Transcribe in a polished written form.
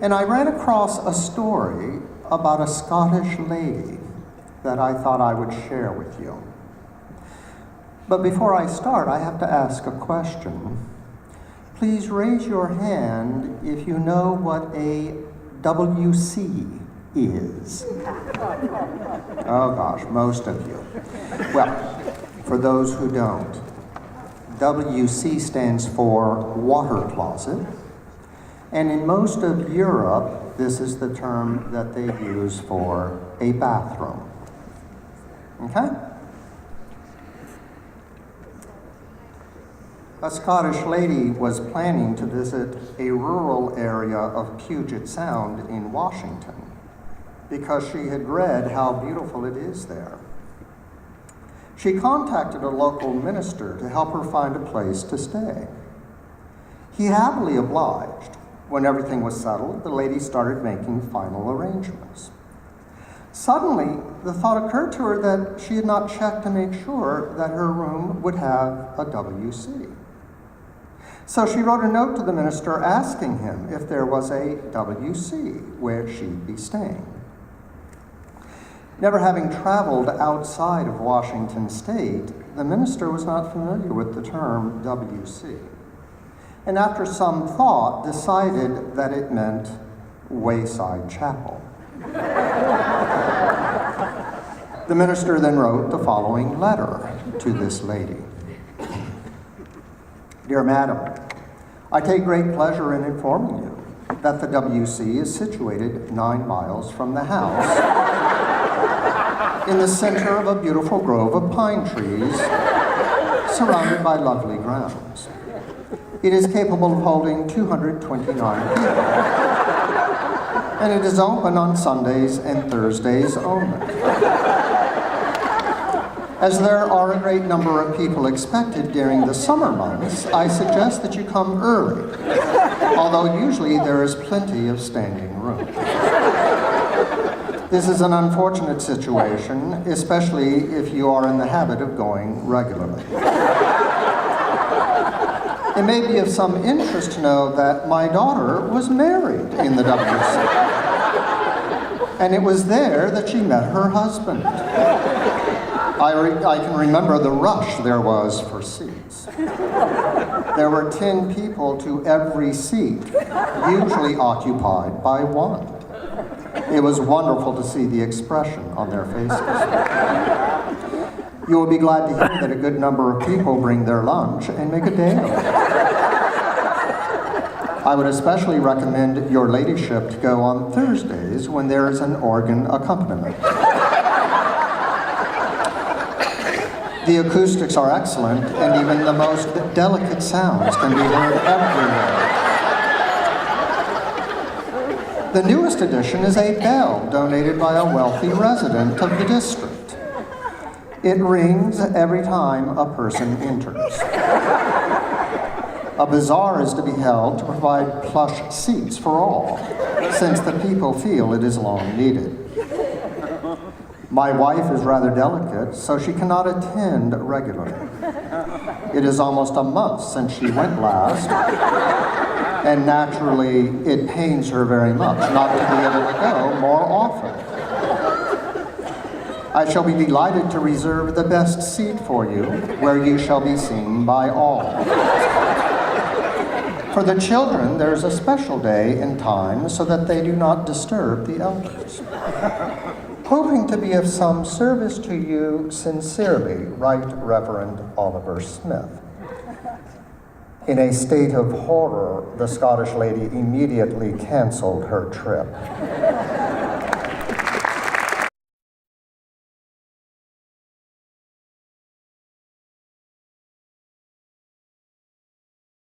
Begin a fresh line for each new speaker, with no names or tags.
And I ran across a story about a Scottish lady that I thought I would share with you. But before I start, I have to ask a question. Please raise your hand if you know what a WC is. Oh gosh, most of you. Well, for those who don't, WC stands for water closet. And in most of Europe, this is the term that they use for a bathroom. Okay? A Scottish lady was planning to visit a rural area of Puget Sound in Washington because she had read how beautiful it is there. She contacted a local minister to help her find a place to stay. He happily obliged. When everything was settled, the lady started making final arrangements. Suddenly, the thought occurred to her that she had not checked to make sure that her room would have a WC. So she wrote a note to the minister asking him if there was a WC where she'd be staying. Never having traveled outside of Washington State, the minister was not familiar with the term WC. And after some thought, decided that it meant Wayside Chapel. The minister then wrote the following letter to this lady. Dear Madam, I take great pleasure in informing you that the WC is situated 9 miles from the house in the center of a beautiful grove of pine trees surrounded by lovely grounds. It is capable of holding 229 people, and it is open on Sundays and Thursdays only. As there are a great number of people expected during the summer months, I suggest that you come early, although usually there is plenty of standing room. This is an unfortunate situation, especially if you are in the habit of going regularly. It may be of some interest to know that my daughter was married in the WC, and it was there that she met her husband. I can remember the rush there was for seats. There were 10 people to every seat, usually occupied by one. It was wonderful to see the expression on their faces. You will be glad to hear that a good number of people bring their lunch and make a day of it. I would especially recommend your ladyship to go on Thursdays when there is an organ accompaniment. The acoustics are excellent, and even the most delicate sounds can be heard everywhere. The newest addition is a bell donated by a wealthy resident of the district. It rings every time a person enters. A bazaar is to be held to provide plush seats for all, since the people feel it is long needed. My wife is rather delicate, so she cannot attend regularly. It is almost a month since she went last, and naturally, it pains her very much not to be able to go more often. I shall be delighted to reserve the best seat for you, where you shall be seen by all. For the children, there's a special day and time so that they do not disturb the elders. Hoping to be of some service to you sincerely, Right Reverend Oliver Smith. In a state of horror, the Scottish lady immediately canceled her trip.